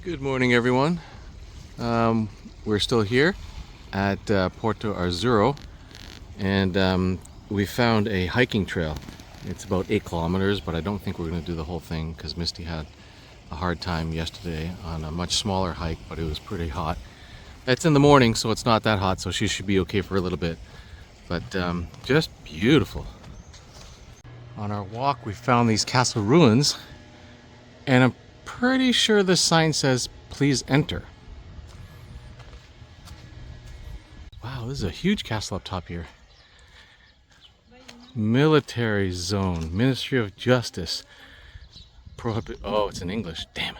Good morning, everyone. We're still here at Porto Arzuro, and we found a hiking trail. It's about 8 kilometers, but I don't think we're going to do the whole thing because Misty had a hard time yesterday on a much smaller hike, but it was pretty hot. It's in the morning, so it's not that hot, so she should be okay for a little bit. But just beautiful. On our walk, we found these castle ruins, and I'm pretty sure the sign says please enter. Wow, this is a huge castle up top here. Military zone, Ministry of Justice. Prohibit. Oh, it's in English. Damn.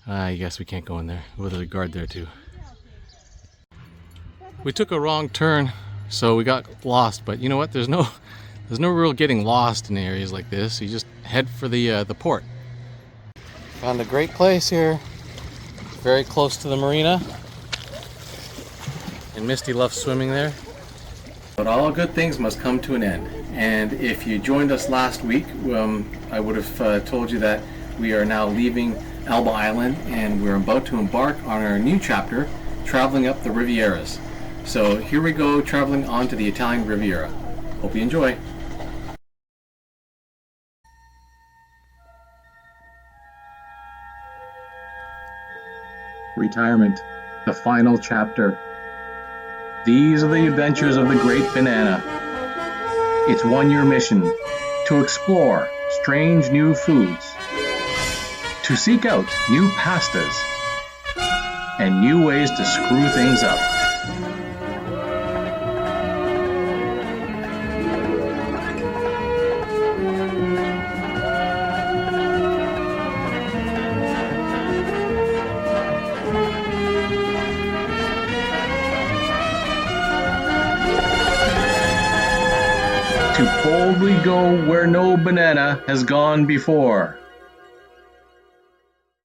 I guess we can't go in there. With a guard there too. We took a wrong turn, so we got lost. But you know what? There's no real getting lost in areas like this. You just head for the port. Found a great place here. Very close to the marina. And Misty loves swimming there. But all good things must come to an end. And if you joined us last week, I would have told you that we are now leaving Elba Island and we're about to embark on our new chapter, traveling up the Rivieras. So here we go, traveling onto the Italian Riviera. Hope you enjoy. Retirement, the final chapter. These are the adventures of the Great Banana. Its one-year mission: to explore strange new foods, to seek out new pastas, and new ways to screw things up. To boldly go where no banana has gone before.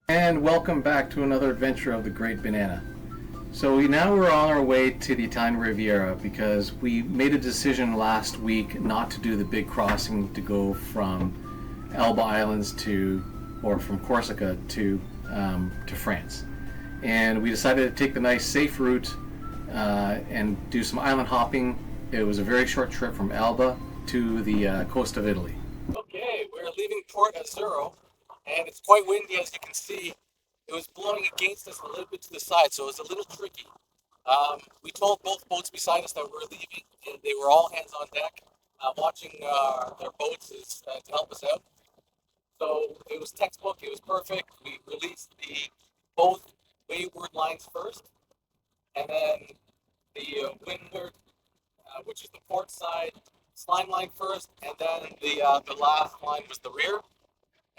And welcome back to another adventure of the Great Banana. So now we're on our way to the Italian Riviera because we made a decision last week not to do the big crossing to go from Elba Islands or from Corsica to France. And we decided to take the nice safe route and do some island hopping. It was a very short trip from Elba to the coast of Italy. Okay, we're leaving Port Azzurro, and it's quite windy, as you can see. It was blowing against us a little bit to the side, so it was a little tricky. We told both boats beside us that we're leaving, and they were all hands on deck, watching their boats to help us out. So it was textbook, it was perfect. We released both wayward lines first, and then the windward, which is the port side, slime line first, and then the last line was the rear.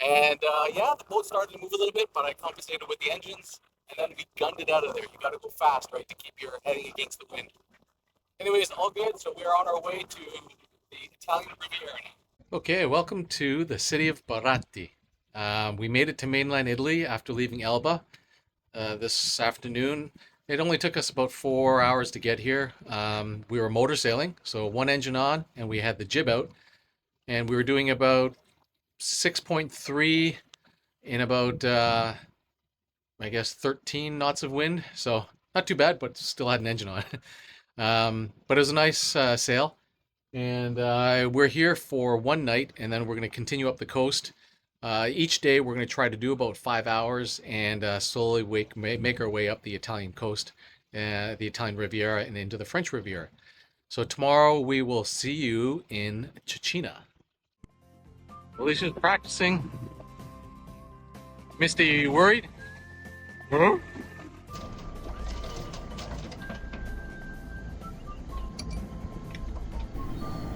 And the boat started to move a little bit, but I compensated with the engines, and then we gunned it out of there. You got to go fast, right, to keep your heading against the wind. Anyways, all good. So we're on our way to the Italian Riviera. Okay, welcome to the city of Baratti. We made it to mainland Italy after leaving Elba this afternoon. It only took us about 4 hours to get here. We were motor sailing, so one engine on, and we had the jib out. And we were doing about 6.3 in about, 13 knots of wind. So not too bad, but still had an engine on. But it was a nice sail. And we're here for one night, and then we're going to continue up the coast. Each day we're going to try to do about 5 hours and slowly make our way up the Italian coast, the Italian Riviera, and into the French Riviera. So tomorrow we will see you in Cecina. Alicia's practicing. Misty, are you worried? Huh?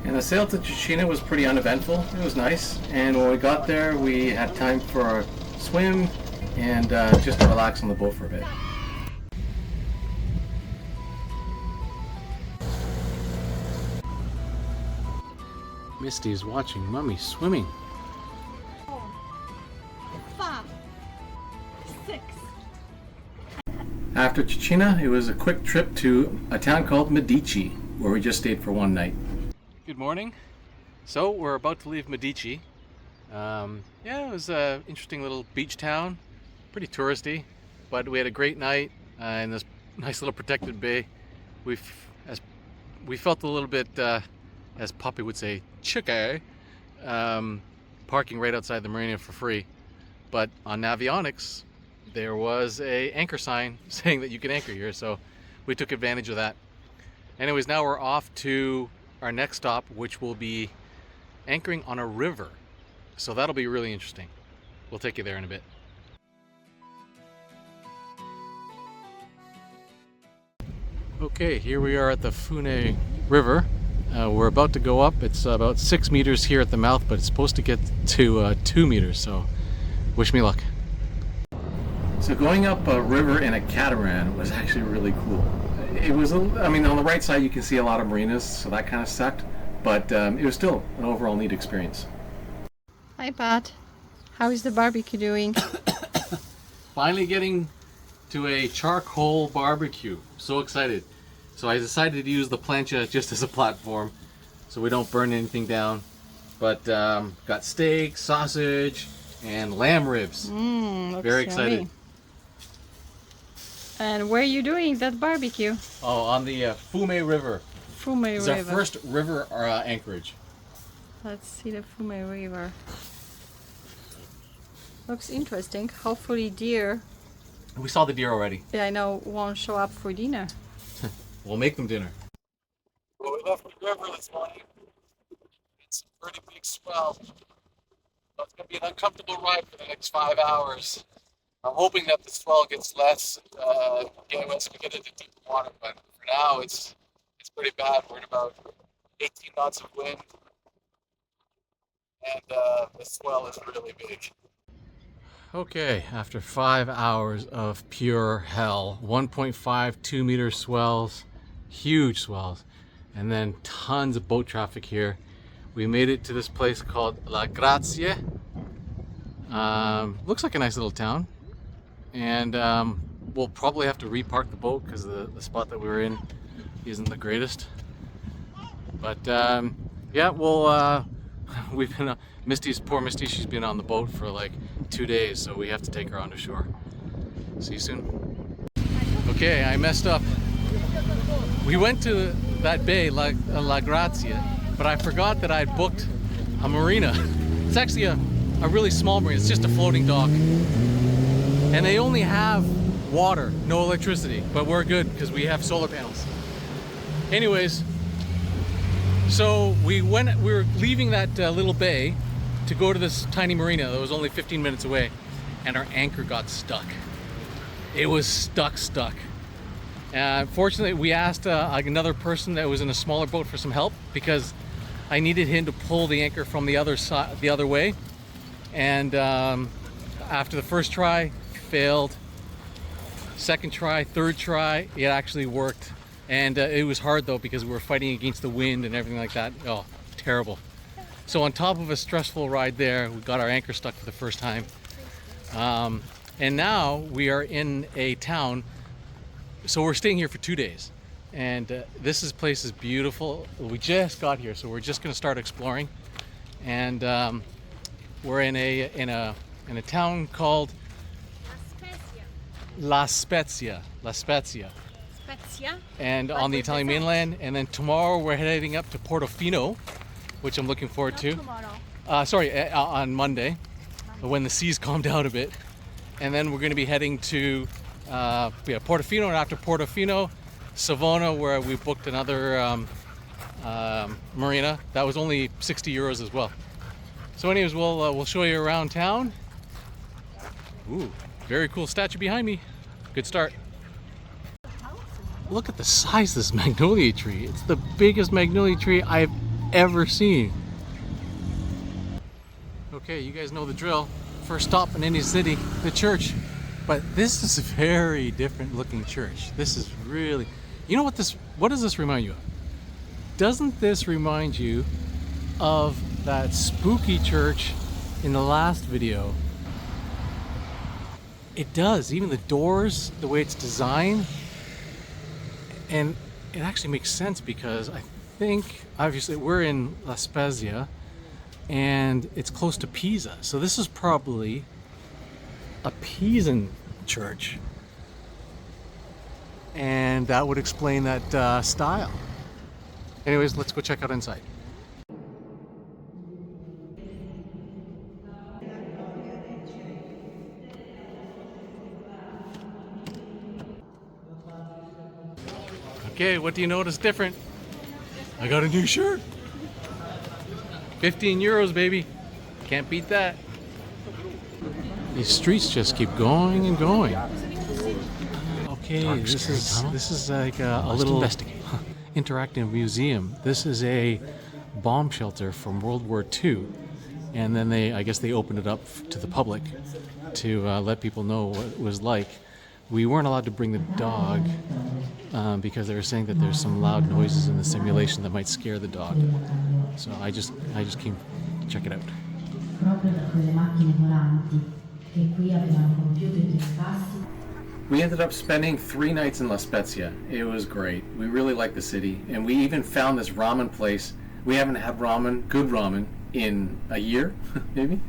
And the sail to Cecina was pretty uneventful. It was nice. And when we got there, we had time for a swim and just to relax on the boat for a bit. Misty's watching Mommy swimming. 5, 6. After Cecina, it was a quick trip to a town called Medici, where we just stayed for one night. Good morning. So we're about to leave Medici. It was an interesting little beach town. pretty touristy, but we had a great night in this nice little protected bay. We felt a little bit, as Poppy would say, chicky, parking right outside the marina for free. But on Navionics, there was a anchor sign saying that you can anchor here, so we took advantage of that. Anyways, now we're off to our next stop, which will be anchoring on a river. So that'll be really interesting. We'll take you there in a bit. Okay, here we are at the Fune River. We're about to go up. It's about 6 meters here at the mouth, but it's supposed to get to 2 meters, so wish me luck. So going up a river in a catamaran was actually really cool. It was, I mean, on the right side you can see a lot of marinas, so that kind of sucked, but it was still an overall neat experience. Hi, Pat. How is the barbecue doing? Finally getting to a charcoal barbecue. So excited. So I decided to use the plancha just as a platform so we don't burn anything down. But got steak, sausage, and lamb ribs. Looks Very excited. yummy. And where are you doing that barbecue? Oh, on the Fume River. Fume It's River. our first river anchorage. Let's see the Fume River. Looks interesting. Hopefully deer, We saw the deer already. I know, won't show up for dinner. We'll make them dinner. Well, we left the river this morning. It's a pretty big swell. So it's going to be an uncomfortable ride for the next 5 hours. I'm hoping that the swell gets less as we get into deep water, but for now it's pretty bad. We're at about 18 knots of wind, and the swell is really big. Okay, after 5 hours of pure hell, 1.5, 2 meter swells, huge swells, and then tons of boat traffic here, we made it to this place called La Grazie. Looks like a nice little town, and we'll probably have to repark the boat because the spot that we were in isn't the greatest. But yeah, we'll we've been poor Misty, she's been on the boat for like 2 days, so we have to take her onto shore. See you soon. Okay, I messed up. We went to that bay, La Grazia, but I forgot that I had booked a marina. It's actually a really small marina. It's just a floating dock. And they only have water, no electricity, but we're good because we have solar panels. Anyways, so we were leaving that little bay to go to this tiny marina that was only 15 minutes away, and our anchor got stuck. It was stuck. Fortunately, we asked another person that was in a smaller boat for some help because I needed him to pull the anchor from the other side, the other way. And after the first try, failed. Second try, third try, it actually worked. And it was hard though because we were fighting against the wind and everything like that. Oh, terrible. So on top of a stressful ride there, we got our anchor stuck for the first time. And now we are in a town, so we're staying here for 2 days. And this place is beautiful. We just got here, so we're just gonna start exploring. And we're in a town called La Spezia. And on the Italian mainland. And then tomorrow we're heading up to Portofino, which I'm looking forward to. On Monday, when the seas calm down a bit. And then we're going to be heading to Portofino, and after Portofino, Savona, where we booked another marina. That was only 60 euros as well. So anyways, we'll show you around town. Ooh, very cool statue behind me. Good start. Look at the size of this magnolia tree. It's the biggest magnolia tree I've ever seen. Okay, you guys know the drill. First stop in any city, the church. But this is a very different looking church. This is really, you know what does this remind you of? Doesn't this remind you of that spooky church in the last video? It does, even the doors, the way it's designed. And it actually makes sense because I think, obviously, we're in La Spezia and it's close to Pisa. So this is probably a Pisan church. And that would explain that style. Anyways, let's go check out inside. Okay, what do you notice different? I got a new shirt. 15 euros, baby. Can't beat that. These streets just keep going and going. Okay, this is like a little interactive museum. This is a bomb shelter from World War II, and then I guess they opened it up to the public to let people know what it was like. We weren't allowed to bring the dog because they were saying that there's some loud noises in the simulation that might scare the dog. So I just came to check it out. We ended up spending 3 nights in La Spezia. It was great. We really liked the city, and we even found this ramen place. We haven't had good ramen, in a year, maybe.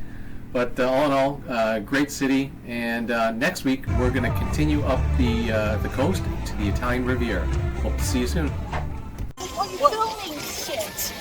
But all in all, great city. And next week we're going to continue up the coast to the Italian Riviera. Hope to see you soon. Oh, you're filming shit.